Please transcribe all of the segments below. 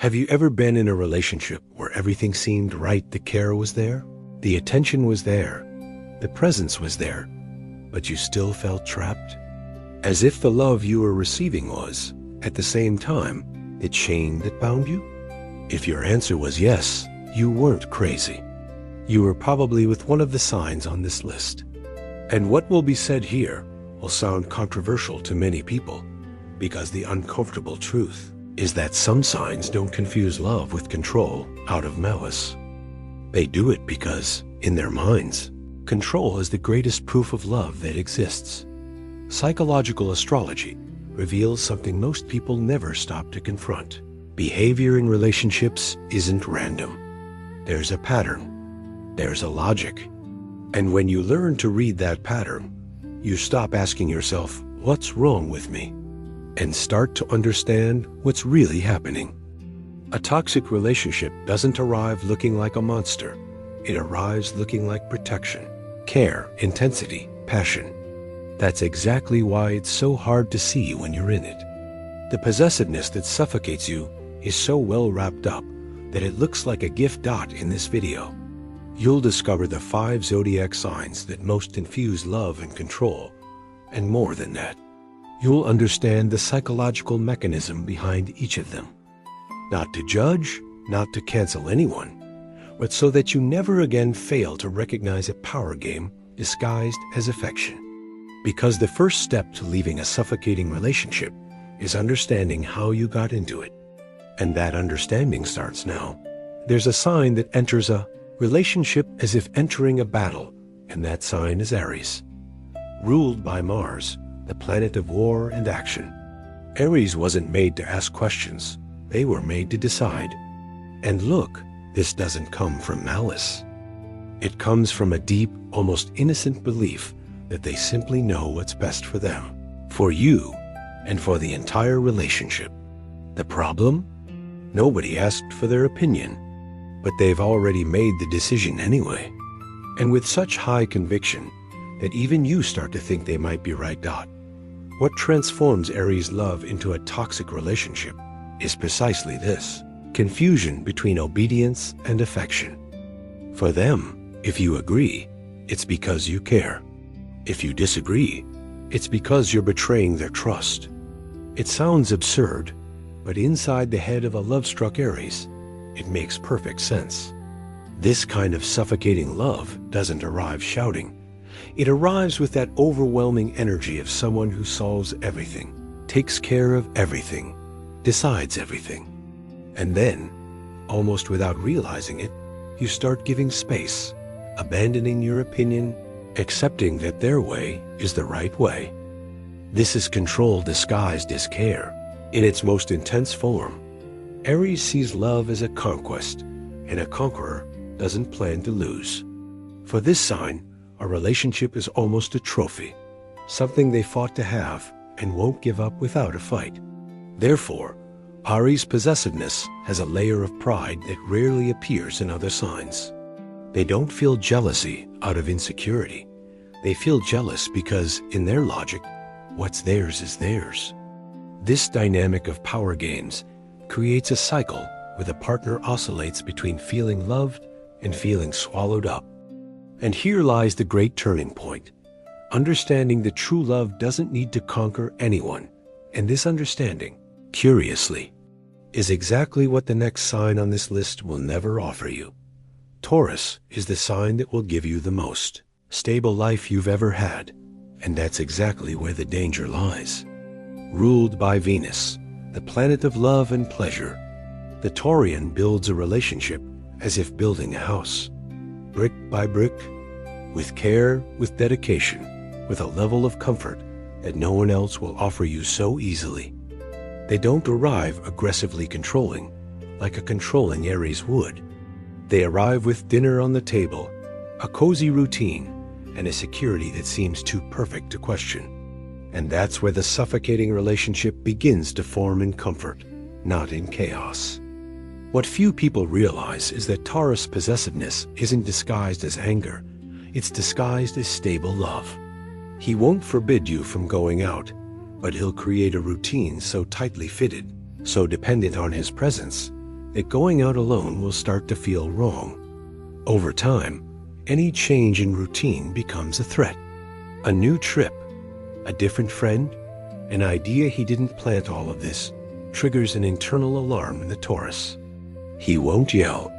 Have you ever been in a relationship where everything seemed right? The care was there, the attention was there, the presence was there, but you still felt trapped? As if the love you were receiving was, at the same time, the chain that bound you? If your answer was yes, you weren't crazy. You were probably with one of the signs on this list. And what will be said here will sound controversial to many people, because the uncomfortable truth is that some signs don't confuse love with control out of malice. They do it because, in their minds, control is the greatest proof of love that exists. Psychological astrology reveals something most people never stop to confront. Behavior in relationships isn't random. There's a pattern. There's a logic. And when you learn to read that pattern, you stop asking yourself, "What's wrong with me?" and start to understand what's really happening. A toxic relationship doesn't arrive looking like a monster. It arrives looking like protection, care, intensity, passion. That's exactly why it's so hard to see when you're in it. The possessiveness that suffocates you is so well wrapped up that it looks like a GIF dot in this video. You'll discover the 5 zodiac signs that most confuse love and control, and more than that. You'll understand the psychological mechanism behind each of them. Not to judge, not to cancel anyone, but so that you never again fail to recognize a power game disguised as affection. Because the first step to leaving a suffocating relationship is understanding how you got into it. And that understanding starts now. There's a sign that enters a relationship as if entering a battle, and that sign is Aries. Ruled by Mars, the planet of war and action. Aries wasn't made to ask questions. They were made to decide. And look, this doesn't come from malice. It comes from a deep, almost innocent belief that they simply know what's best for them, for you, and for the entire relationship. The problem? Nobody asked for their opinion, but they've already made the decision anyway. And with such high conviction that even you start to think they might be right. What transforms Aries' love into a toxic relationship is precisely this: confusion between obedience and affection. For them, if you agree, it's because you care. If you disagree, it's because you're betraying their trust. It sounds absurd, but inside the head of a love-struck Aries, it makes perfect sense. This kind of suffocating love doesn't arrive shouting. It arrives with that overwhelming energy of someone who solves everything, takes care of everything, decides everything. And then, almost without realizing it, you start giving space, abandoning your opinion, accepting that their way is the right way. This is control disguised as care, in its most intense form. Aries sees love as a conquest, and a conqueror doesn't plan to lose. For this sign, a relationship is almost a trophy, something they fought to have and won't give up without a fight. Therefore, Aries' possessiveness has a layer of pride that rarely appears in other signs. They don't feel jealousy out of insecurity. They feel jealous because, in their logic, what's theirs is theirs. This dynamic of power games creates a cycle where the partner oscillates between feeling loved and feeling swallowed up. And here lies the great turning point. Understanding that true love doesn't need to conquer anyone. And this understanding, curiously, is exactly what the next sign on this list will never offer you. Taurus is the sign that will give you the most stable life you've ever had. And that's exactly where the danger lies. Ruled by Venus, the planet of love and pleasure, the Taurian builds a relationship as if building a house. Brick by brick, with care, with dedication, with a level of comfort that no one else will offer you so easily. They don't arrive aggressively controlling, like a controlling Aries would. They arrive with dinner on the table, a cozy routine, and a security that seems too perfect to question. And that's where the suffocating relationship begins to form in comfort, not in chaos. What few people realize is that Taurus possessiveness isn't disguised as anger. It's disguised as stable love. He won't forbid you from going out, but he'll create a routine so tightly fitted, so dependent on his presence, that going out alone will start to feel wrong. Over time, any change in routine becomes a threat. A new trip, a different friend, an idea he didn't plant. All of this triggers an internal alarm in the Taurus. He won't yell.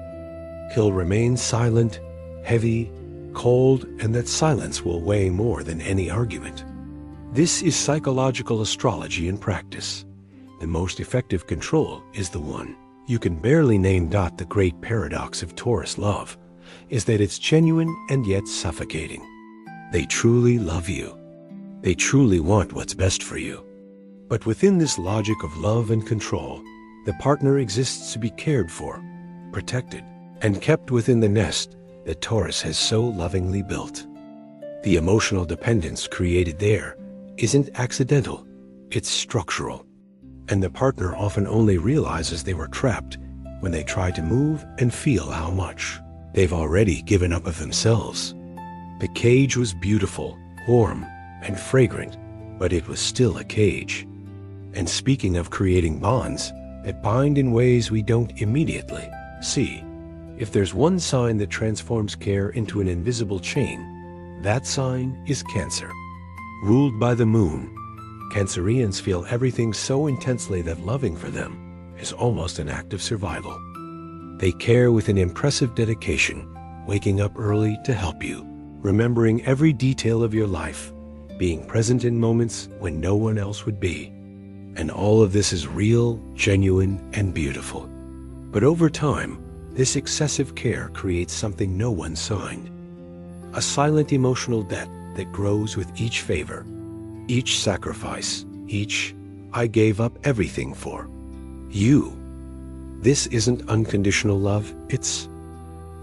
He'll remain silent, heavy, cold, and that silence will weigh more than any argument. This is psychological astrology in practice. The most effective control is the one you can barely name. The great paradox of Taurus love is that it's genuine and yet suffocating. They truly love you. They truly want what's best for you. But within this logic of love and control, the partner exists to be cared for, protected, and kept within the nest that Taurus has so lovingly built. The emotional dependence created there isn't accidental, it's structural. And the partner often only realizes they were trapped when they try to move and feel how much they've already given up of themselves. The cage was beautiful, warm, and fragrant, but it was still a cage. And speaking of creating bonds that bind in ways we don't immediately see, if there's one sign that transforms care into an invisible chain, that sign is Cancer. Ruled by the moon, Cancerians feel everything so intensely that loving for them is almost an act of survival. They care with an impressive dedication, waking up early to help you, remembering every detail of your life, being present in moments when no one else would be. And all of this is real, genuine, and beautiful. But over time, this excessive care creates something no one signed. A silent emotional debt that grows with each favor, each sacrifice, each "I gave up everything for you." This isn't unconditional love, it's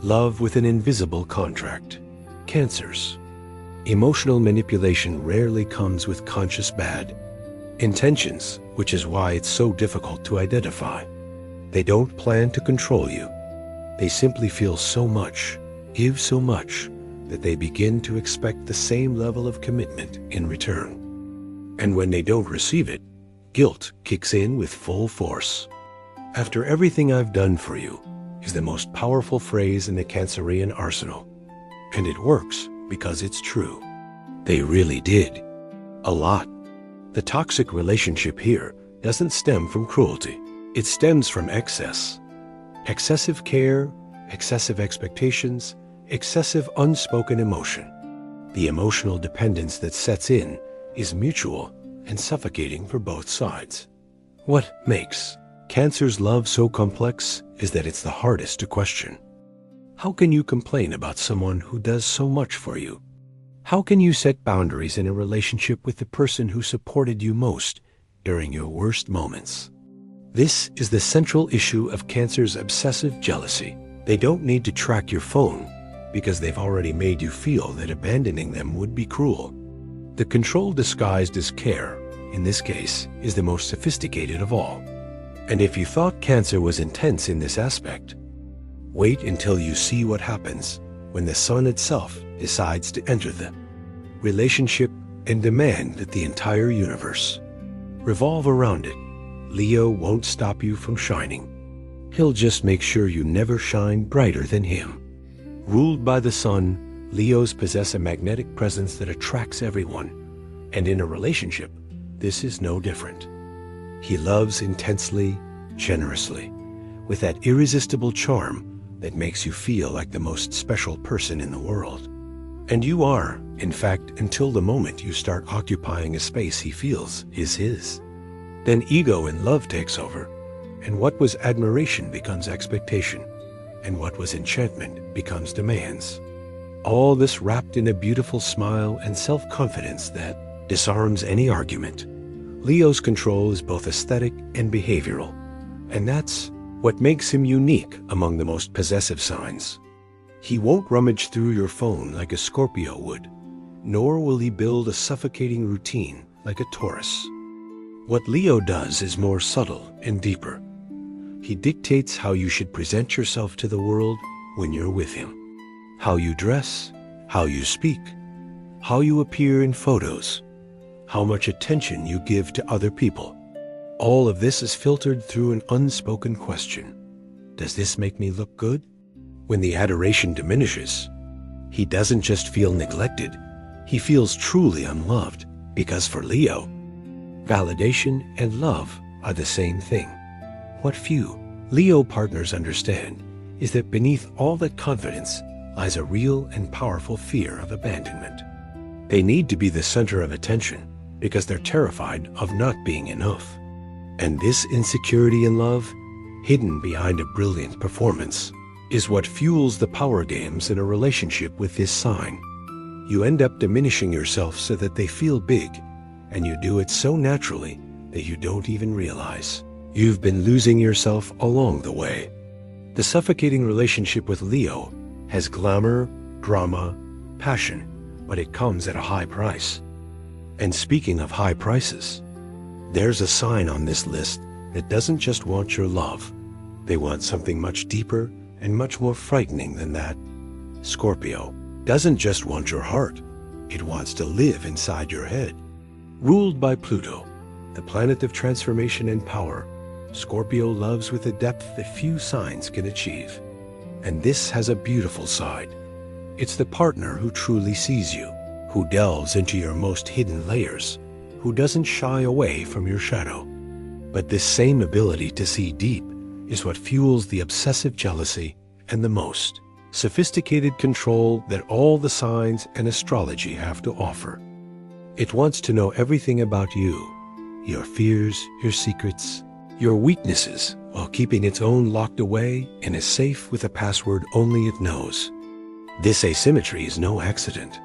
love with an invisible contract. Cancers. Emotional manipulation rarely comes with conscious bad intentions, which is why it's so difficult to identify. They don't plan to control you. They simply feel so much, give so much, that they begin to expect the same level of commitment in return. And when they don't receive it, guilt kicks in with full force. "After everything I've done for you" is the most powerful phrase in the Cancerian arsenal. And it works because it's true. They really did. A lot. The toxic relationship here doesn't stem from cruelty. It stems from excess. Excessive care, excessive expectations, excessive unspoken emotion. The emotional dependence that sets in is mutual and suffocating for both sides. What makes Cancer's love so complex is that it's the hardest to question. How can you complain about someone who does so much for you? How can you set boundaries in a relationship with the person who supported you most during your worst moments? This is the central issue of Cancer's obsessive jealousy. They don't need to track your phone because they've already made you feel that abandoning them would be cruel. The control disguised as care, in this case, is the most sophisticated of all. And if you thought Cancer was intense in this aspect, wait until you see what happens when the sun itself decides to enter the relationship and demand that the entire universe revolve around it. Leo won't stop you from shining. He'll just make sure you never shine brighter than him. Ruled by the sun, Leos possess a magnetic presence that attracts everyone. And in a relationship, this is no different. He loves intensely, generously, with that irresistible charm that makes you feel like the most special person in the world. And you are, in fact, until the moment you start occupying a space he feels is his. Then ego and love takes over, and what was admiration becomes expectation, and what was enchantment becomes demands. All this wrapped in a beautiful smile and self-confidence that disarms any argument. Leo's control is both aesthetic and behavioral, and that's what makes him unique among the most possessive signs. He won't rummage through your phone like a Scorpio would, nor will he build a suffocating routine like a Taurus. What Leo does is more subtle and deeper. He dictates how you should present yourself to the world when you're with him. How you dress, how you speak, how you appear in photos, how much attention you give to other people. All of this is filtered through an unspoken question. Does this make me look good? When the adoration diminishes, he doesn't just feel neglected, he feels truly unloved, because for Leo, validation and love are the same thing. What few Leo partners understand is that beneath all that confidence lies a real and powerful fear of abandonment. They need to be the center of attention because they're terrified of not being enough. And this insecurity in love, hidden behind a brilliant performance, is what fuels the power games in a relationship with this sign. You end up diminishing yourself so that they feel big, and you do it so naturally that you don't even realize you've been losing yourself along the way. The suffocating relationship with Leo has glamour, drama, passion, but it comes at a high price. And speaking of high prices, there's a sign on this list that doesn't just want your love. They want something much deeper and much more frightening than that. Scorpio doesn't just want your heart. It wants to live inside your head. Ruled by Pluto, the planet of transformation and power, Scorpio loves with a depth that few signs can achieve. And this has a beautiful side. It's the partner who truly sees you, who delves into your most hidden layers, who doesn't shy away from your shadow. But this same ability to see deep is what fuels the obsessive jealousy and the most sophisticated control that all the signs and astrology have to offer. It wants to know everything about you, your fears, your secrets, your weaknesses, while keeping its own locked away in a safe with a password only it knows. This asymmetry is no accident.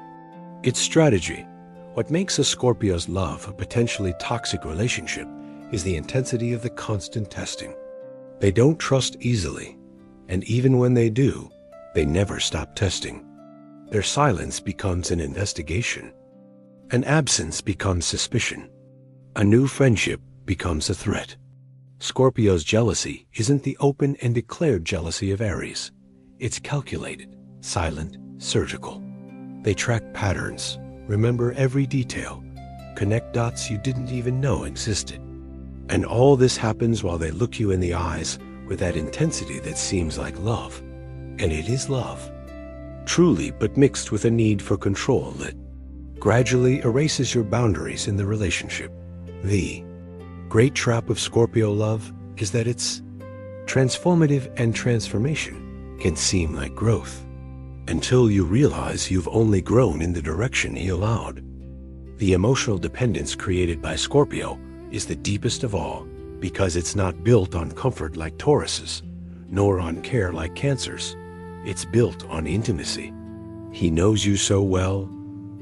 It's strategy. What makes a Scorpio's love a potentially toxic relationship is the intensity of the constant testing. They don't trust easily, and even when they do, they never stop testing. Their silence becomes an investigation. An absence becomes suspicion. A new friendship becomes a threat. Scorpio's jealousy isn't the open and declared jealousy of Aries. It's calculated, silent, surgical. They track patterns, remember every detail, connect dots you didn't even know existed. And all this happens while they look you in the eyes with that intensity that seems like love. And it is love. Truly, but mixed with a need for control that gradually erases your boundaries in the relationship. The great trap of Scorpio love is that it's transformative, and transformation can seem like growth until you realize you've only grown in the direction he allowed. The emotional dependence created by Scorpio is the deepest of all because it's not built on comfort like Taurus's, nor on care like Cancer's. It's built on intimacy. He knows you so well,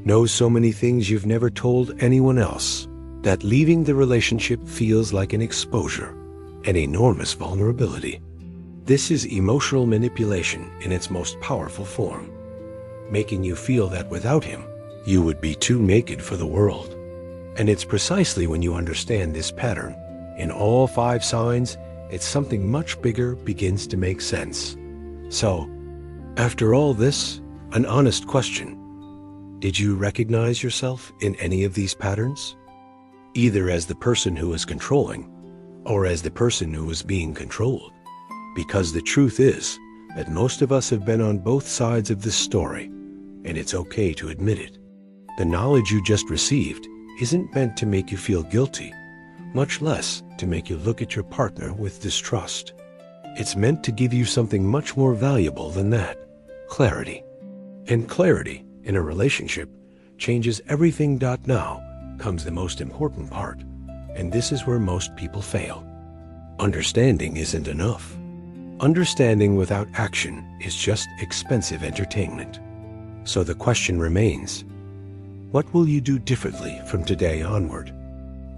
knows so many things you've never told anyone else, that leaving the relationship feels like an exposure, an enormous vulnerability. This is emotional manipulation in its most powerful form, making you feel that without him, you would be too naked for the world. And it's precisely when you understand this pattern, in all 5 signs, that something much bigger begins to make sense. So, after all this, an honest question. Did you recognize yourself in any of these patterns? Either as the person who is controlling, or as the person who is being controlled. Because the truth is that most of us have been on both sides of this story, and it's okay to admit it. The knowledge you just received isn't meant to make you feel guilty, much less to make you look at your partner with distrust. It's meant to give you something much more valuable than that: clarity. And clarity in a relationship changes everything. Now comes the most important part, and this is where most people fail. Understanding isn't enough. Understanding without action is just expensive entertainment. So the question remains, what will you do differently from today onward?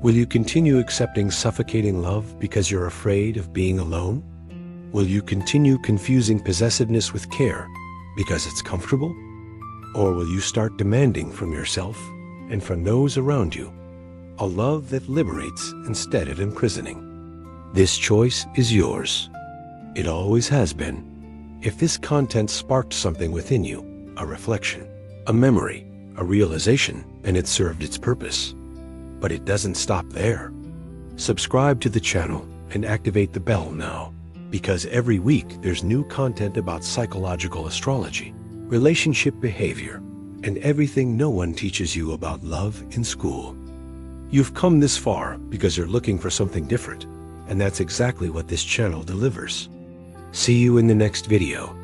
Will you continue accepting suffocating love because you're afraid of being alone? Will you continue confusing possessiveness with care because it's comfortable? Or will you start demanding from yourself and from those around you a love that liberates instead of imprisoning? This choice is yours. It always has been. If this content sparked something within you, a reflection, a memory, a realization, then it served its purpose. But it doesn't stop there. Subscribe to the channel and activate the bell now. because every week there's new content about psychological astrology, relationship behavior, and everything no one teaches you about love in school. You've come this far because you're looking for something different, and that's exactly what this channel delivers. See you in the next video.